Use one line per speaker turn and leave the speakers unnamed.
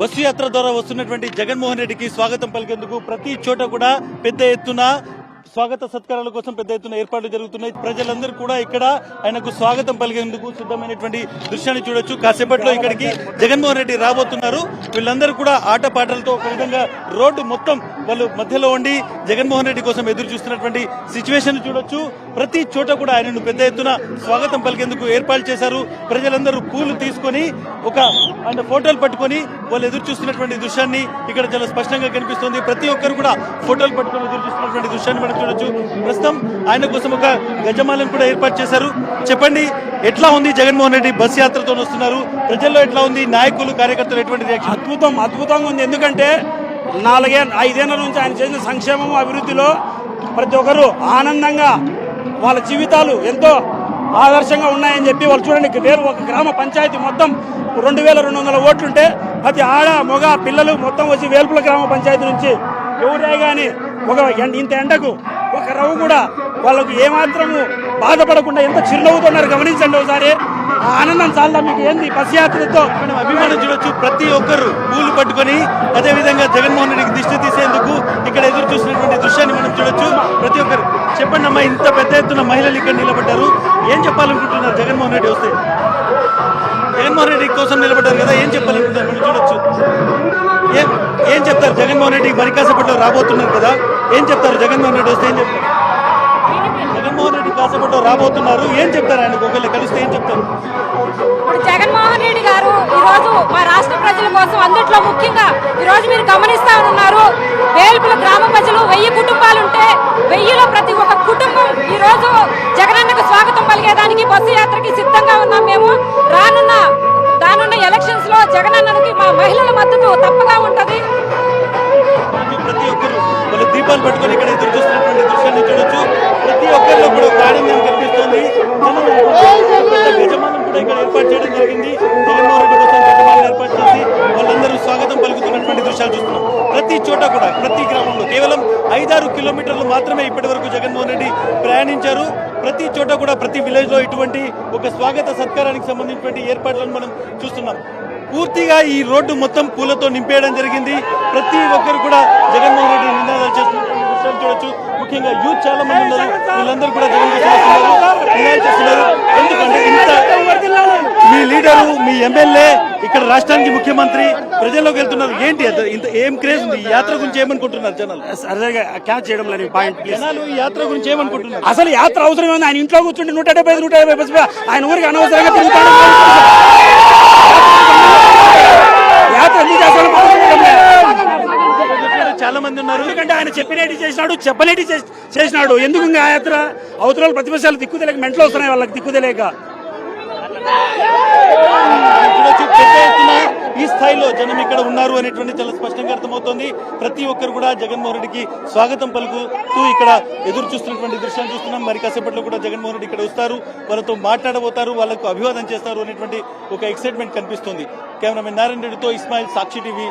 Bus యాత్ర ద్వారా వస్తున్నటువంటి జగన్మోహన్ రెడ్డికి స్వాగతం పలికేందుకు ప్రతి చోట కూడా పెద్ద ఎత్తున స్వాగత సత్కారాల కోసం పెద్ద ఎత్తున ఏర్పాట్లు జరుగుతున్నాయి. ప్రజలందరూ కూడా ఇక్కడ ఆయనకు స్వాగతం పలికేందుకు సిద్ధమైనటువంటి దృశ్యాన్ని చూడొచ్చు. కాసేపట్లో ఇక్కడికి జగన్మోహన్ రెడ్డి రాబోతున్నారు. వీళ్ళందరూ కూడా ఆటపాటలతో ఒక విధంగా రోడ్డు మొత్తం వాళ్ళు మధ్యలో ఉండి జగన్మోహన్ రెడ్డి కోసం ఎదురు చూస్తున్నటువంటి సిచ్యువేషన్ చూడొచ్చు. ప్రతి చోట కూడా ఆయనను పెద్ద ఎత్తున స్వాగతం పలికేందుకు ఏర్పాటు చేశారు. ప్రజలందరూ పూలు తీసుకొని ఆయన ఫోటోలు పట్టుకొని వాళ్ళు ఎదురు చూస్తున్నటువంటి దృశ్యాన్ని ఇక్కడ చాలా స్పష్టంగా కనిపిస్తుంది. ప్రతి ఒక్కరు కూడా ఫోటోలు పట్టుకొని ఎదురు చూస్తున్నటువంటి దృశ్యాన్ని మనం చూడొచ్చు. ప్రస్తుతం ఆయన కోసం ఒక గజమాలను కూడా ఏర్పాటు చేశారు. చెప్పండి, ఎట్లా ఉంది జగన్మోహన్ రెడ్డి బస్ యాత్రతో వస్తున్నారు? ప్రజల్లో ఎట్లా ఉంది? నాయకులు కార్యకర్తలు ఎటువంటి రియాక్షన్?
అద్భుతంగా ఉంది. ఎందుకంటే 4-5 నుంచి ఆయన చేసిన సంక్షేమం అభివృద్ధిలో ప్రతి ఒక్కరు ఆనందంగా వాళ్ళ జీవితాలు ఎంతో ఆదర్శంగా ఉన్నాయని చెప్పి వాళ్ళు చూడండి. వేరు ఒక గ్రామ పంచాయతీ మొత్తం 2200 ఓట్లుంటే ప్రతి ఆడ మగ పిల్లలు మొత్తం వచ్చి వేల్పుల గ్రామ పంచాయతీ నుంచి ఎవరే గాని ఇంత ఎండకు ఒక రవ్వు కూడా వాళ్ళకు ఏమాత్రము బాధపడకుండా ఎంత చిరునవ్వుతున్నారు గమనించండి ఒకసారి. ఆనందం చాలా మీకు ఏంది బస్ యాత్రతో
మనం అభిమానం చూడొచ్చు. ప్రతి ఒక్కరు పూలు పట్టుకొని అదే విధంగా జగన్మోహన్ రెడ్డికి దిష్టి తీసేందుకు ఇక్కడ ఎదురు చూసినటువంటి దృశ్యాన్ని మనం చూడొచ్చు. ప్రతి ఒక్కరు చెప్పండి అమ్మా, ఇంత పెద్ద ఎత్తున మహిళలు ఇక్కడ నిలబడ్డారు, ఏం చెప్పాలనుకుంటున్నారు? జగన్మోహన్ రెడ్డి వస్తే జగన్మోహన్ రెడ్డి కోసం నిలబడ్డారు కదా, ఏం చెప్పాలనుకుంటున్నారు? మనం చూడొచ్చు. ఏం చెప్తారు? జగన్మోహన్ రెడ్డి మరి కాసేపట్లో రాబోతున్నారు కదా, ఏం చెప్తారు? జగన్మోహన్ రెడ్డి వస్తే ఏం చెప్తారు? జగన్మోహన్ రెడ్డి కాసేపట్లో రాబోతున్నారు, ఏం చెప్తారు? ఆయనకు ఒకళ్ళు కలిస్తే ఏం చెప్తారు?
జగన్మోహన్ రెడ్డి గారు ఈ రోజు మా రాష్ట్ర ప్రజల కోసం, అందుట్లో ముఖ్యంగా ఈ రోజు మీరు గమనిస్తా ఉన్నారు, వేల్పుల గ్రామ ప్రజలు 1000 కుటుంబాలుంటే 1000లో ప్రతి ఒక్క కుటుంబం ఈ రోజు జగనన్నకు స్వాగతం పలికేదానికి బస్సు యాత్రకి సిద్ధంగా ఉన్నాం. మేము రానున్న ఎలక్షన్స్ లో జగనన్నకి మా మహిళల మద్దతు తప్పగా ఉంటది.
ప్రతి ఒక్కరు వాళ్ళు దీపాలు పట్టుకొని ఇక్కడ ఎదురు చూస్తున్నటువంటి దృశ్యాన్ని చూడొచ్చు. ప్రతి ఒక్కరిలో కూడా ఒక ఆనందం కనిపిస్తుంది. గజమానం కూడా ఇక్కడ ఏర్పాటు చేయడం జరిగింది. జగన్మోహన్ రెడ్డి కోసం గజమాలను ఏర్పాటు చేసి వాళ్ళందరూ స్వాగతం పలుకుతున్నటువంటి దృశ్యాలు చూస్తున్నాం. ప్రతి చోట కూడా ప్రతి గ్రామంలో కేవలం 5-6 కిలోమీటర్లు మాత్రమే ఇప్పటి వరకు జగన్మోహన్ రెడ్డి ప్రయాణించారు. ప్రతి చోట కూడా ప్రతి విలేజ్ లో ఇటువంటి ఒక స్వాగత సత్కారానికి సంబంధించినటువంటి ఏర్పాట్లను మనం చూస్తున్నాం. పూర్తిగా ఈ రోడ్డు మొత్తం పూలతో నింపేయడం జరిగింది. ప్రతి ఒక్కరు కూడా జగన్మోహన్ రెడ్డి నినాదాలు చేస్తున్నటువంటి దృశ్యాలు చూడొచ్చు. ముఖ్యంగా యూత్ చాలా మంది ఉన్నారు. వీళ్ళందరూ కూడా జగన్ నినాదాలు చేస్తున్నారు. ఎందుకంటే మీ లీడరు, మీ ఎమ్మెల్యే ఇక్కడ రాష్ట్రానికి ముఖ్యమంత్రి ప్రజల్లోకి వెళ్తున్నారు. ఏంటి ఇంత ఏం క్రేజ్ ఉంది? ఈ యాత్ర గురించి ఏమనుకుంటున్నారు జనాలు?
క్యాచ్ చేయడం లేదు పాయింట్.
జనాలు ఈ యాత్ర గురించి ఏమనుకుంటున్నారు?
అసలు యాత్ర అవసరం ఉంది. ఆయన ఇంట్లో కూర్చుంటే 175 బస్ ఆయన ఊరికి అనవసరంగా తిరుగుతాడు. యాత్ర ఎందుకు చేస్తాడు?
చాలా మంది ఉన్నారు.
ఎందుకంటే ఆయన చెప్పినట్టు చేసినాడు, చెప్పనేటి చేసినాడు. ఎందుకు ఇంకా యాత్ర? అవతల ప్రతిపక్షాలు దిక్కు తెలియక మెంటలు వస్తున్నాయి వాళ్ళకి దిక్కు తెలియక.
ఈ స్థాయిలో జనం ఇక్కడ ఉన్నారు అనేటువంటి చాలా స్పష్టంగా అర్థమవుతోంది. ప్రతి ఒక్కరు కూడా జగన్మోహన్ రెడ్డికి స్వాగతం పలుకుతూ ఇక్కడ ఎదురు చూస్తున్నటువంటి దృశ్యాన్ని చూస్తున్నాం. మరి కాసేపట్లో కూడా జగన్మోహన్ రెడ్డి ఇక్కడ వస్తారు, వాళ్ళతో మాట్లాడబోతారు, వాళ్ళకు అభివాదం చేస్తారు అనేటువంటి ఒక ఎక్సైట్మెంట్ కనిపిస్తుంది. కెమెరామెన్ నారాయణ రెడ్డితో ఇస్మాయిల్, సాక్షి టీవీ.